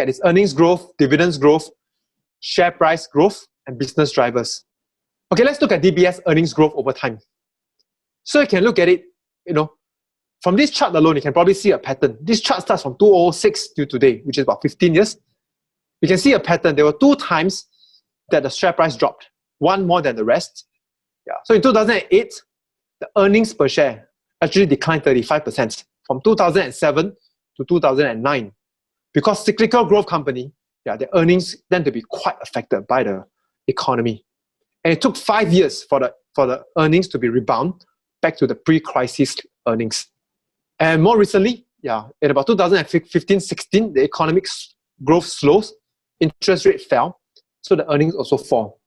at its earnings growth, dividends growth, share price growth, and business drivers. Okay, let's look at DBS earnings growth over time. So you can look at it, from this chart alone, you can probably see a pattern. This chart starts from 2006 to today, which is about 15 years. You can see a pattern. There were 2 times that the share price dropped, one more than the rest. Yeah. So in 2008, the earnings per share actually declined 35% from 2007 to 2009. Because cyclical growth company, their earnings tend to be quite affected by the economy. And it took 5 years for the earnings to be rebound back to the pre-crisis earnings. And more recently, in about 2015-16, the economic growth slows, interest rate fell, so the earnings also fall.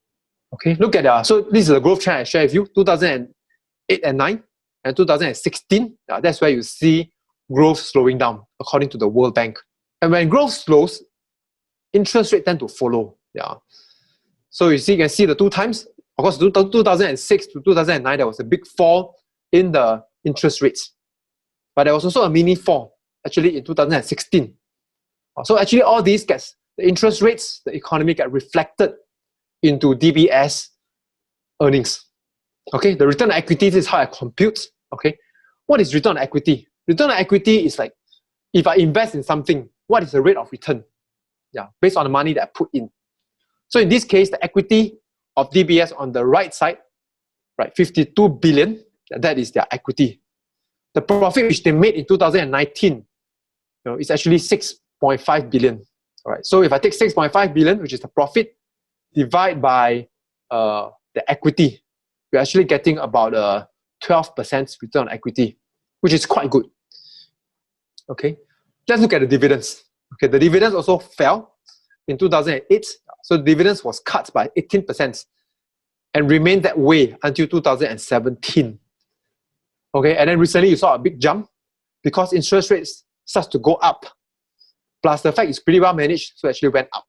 Okay, look at so this is the growth trend I share with you, 2008 and 9, and 2016. That's where you see growth slowing down, according to the World Bank. And when growth slows, interest rate tend to follow. So you can see the 2 times. Of course, 2006 to 2009, there was a big fall in the interest rates. But there was also a mini fall, actually, in 2016. So actually, all these the interest rates, the economy get reflected into DBS earnings. Okay, the return on equity is how I compute. Okay, what is return on equity? Return on equity is like, if I invest in something, what is the rate of return? Based on the money that I put in. So in this case, the equity of DBS on the right side, 52 billion, that is their equity. The profit which they made in 2019, is actually 6.5 billion. All right. So if I take 6.5 billion, which is the profit, divide by the equity, we're actually getting about 12% return on equity, which is quite good. Okay. Let's look at the dividends. Okay, the dividends also fell in 2008. So the dividends was cut by 18% and remained that way until 2017. Okay, and then recently you saw a big jump because interest rates starts to go up. Plus the fact it's pretty well managed, so it actually went up.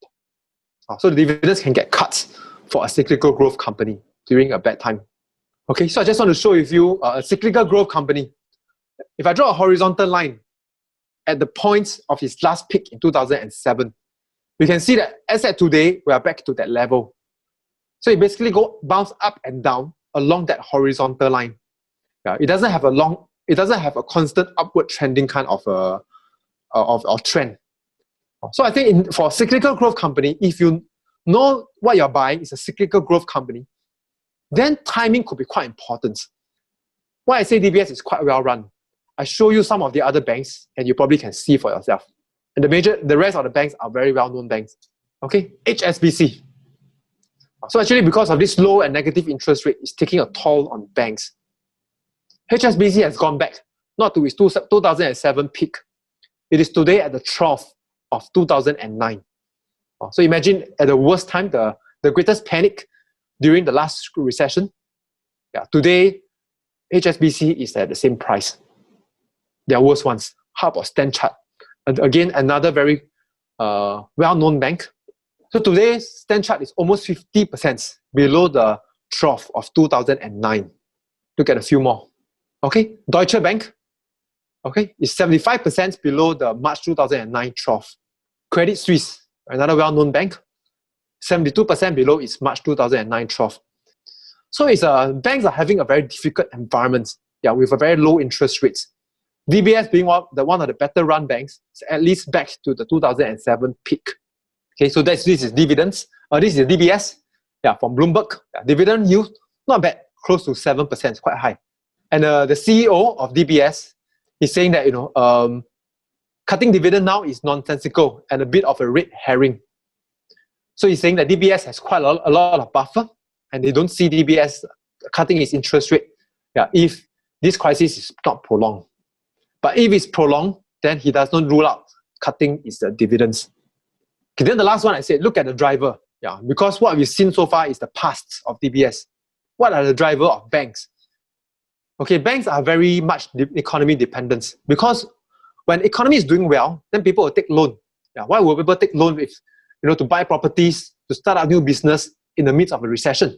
So the dividends can get cut for a cyclical growth company during a bad time. Okay, so I just want to show you a cyclical growth company. If I draw a horizontal line at the point of its last peak in 2007, we can see that as at today, we are back to that level. So it basically bounce up and down along that horizontal line. It doesn't have a constant upward trending kind of trend. So I think for a cyclical growth company, if you know what you're buying is a cyclical growth company, then timing could be quite important. Why I say DBS is quite well run, I show you some of the other banks and you probably can see for yourself. And the rest of the banks are very well-known banks. Okay, HSBC. So actually, because of this low and negative interest rate, it's taking a toll on banks. HSBC has gone back, not to its 2007 peak. It is today at the trough of 2009. So imagine at the worst time, the greatest panic during the last recession. Today, HSBC is at the same price. Their worst ones. How about Standard Chartered? Again, another very well-known bank. So today, Standard Chartered is almost 50% below the trough of 2009. Look at a few more. Okay, Deutsche Bank, okay, is 75% below the March 2009 trough. Credit Suisse, another well-known bank, 72% below its March 2009 trough. So banks are having a very difficult environment, with a very low interest rates. DBS being one of the better run banks, is at least back to the 2007 peak. Okay, so this is dividends. This is DBS, from Bloomberg. Dividend yield, not bad, close to 7%, quite high. And the CEO of DBS is saying that cutting dividend now is nonsensical and a bit of a red herring. So he's saying that DBS has quite a lot of buffer, and they don't see DBS cutting its interest rate. If this crisis is not prolonged, but if it's prolonged, then he does not rule out cutting its dividends. Okay, then the last one I said, look at the driver. Because what we've seen so far is the past of DBS. What are the driver of banks? Okay, banks are very much economy dependent, because when economy is doing well, then people will take loan. Why will people take loan to buy properties, to start a new business in the midst of a recession?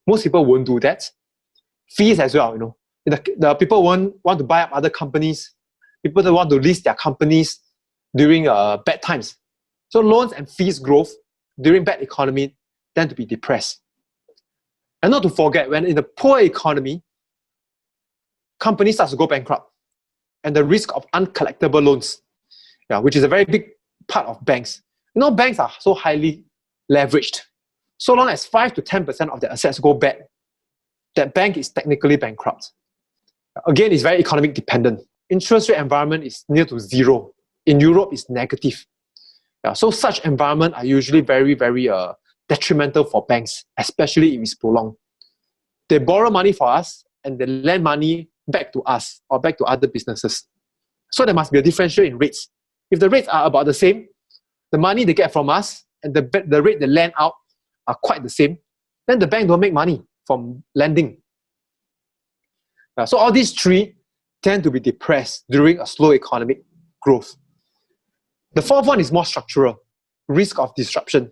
Most people won't do that. Fees as well, the people won't want to buy up other companies. People don't want to list their companies during bad times. So loans and fees growth during bad economy tend to be depressed. And not to forget, when in a poor economy, companies start to go bankrupt. And the risk of uncollectible loans, which is a very big part of banks. Banks are so highly leveraged. So long as 5 to 10% of their assets go bad, that bank is technically bankrupt. Again, it's very economic dependent. Interest rate environment is near to zero. In Europe, it's negative. So such environment are usually very, very detrimental for banks, especially if it's prolonged. They borrow money for us and they lend money back to us or back to other businesses. So there must be a differential in rates. If the rates are about the same, the money they get from us and the rate they lend out are quite the same, then the bank don't make money from lending. So all these three tend to be depressed during a slow economic growth. The fourth one is more structural, risk of disruption.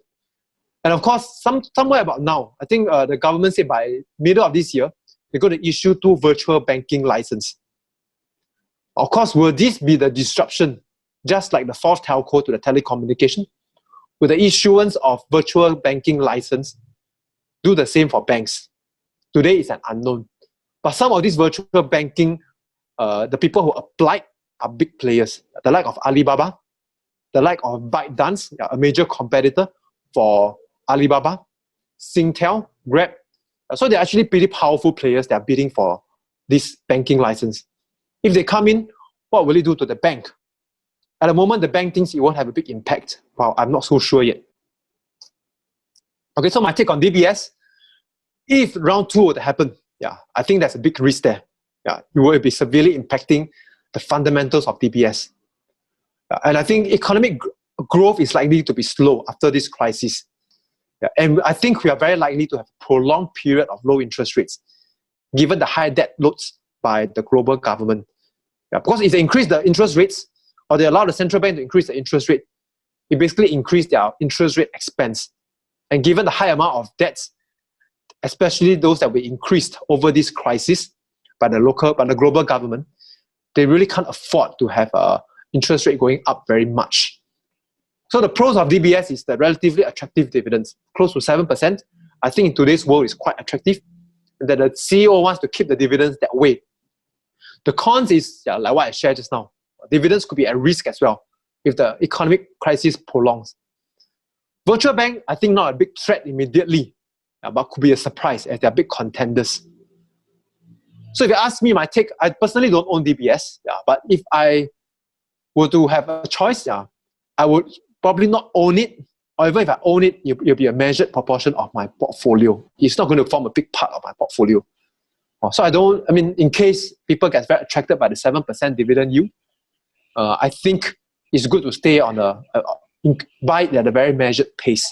And of course, somewhere about now, I think the government said by middle of this year, they're going to issue 2 virtual banking licenses. Of course, will this be the disruption, just like the fourth telco to the telecommunication? Will the issuance of virtual banking license do the same for banks? Today is an unknown. But some of these virtual banking, the people who applied are big players, the like of Alibaba, the like of ByteDance, a major competitor for Alibaba, Singtel, Grab. So they're actually pretty powerful players that are bidding for this banking license. If they come in, what will it do to the bank? At the moment, the bank thinks it won't have a big impact. Well, I'm not so sure yet. Okay, so my take on DBS, if round 2 would happen, I think there's a big risk there. It will be severely impacting the fundamentals of DBS. And I think economic growth is likely to be slow after this crisis. And I think we are very likely to have a prolonged period of low interest rates, given the high debt loads by the global government. Because if they increase the interest rates, or they allow the central bank to increase the interest rate, it basically increased their interest rate expense. And given the high amount of debts, especially those that were increased over this crisis by the global government, they really can't afford to have interest rate going up very much. So the pros of DBS is the relatively attractive dividends, close to 7%. I think in today's world is quite attractive, and that the CEO wants to keep the dividends that way. The cons is, like what I shared just now, dividends could be at risk as well if the economic crisis prolongs. Virtual bank, I think not a big threat immediately, but could be a surprise as they are big contenders. So if you ask me my take, I personally don't own DBS, but if I were to have a choice, I would probably not own it, or even if I own it, it'll be a measured proportion of my portfolio. It's not going to form a big part of my portfolio. So in case people get very attracted by the 7% dividend yield, I think it's good to stay on buy it at a very measured pace.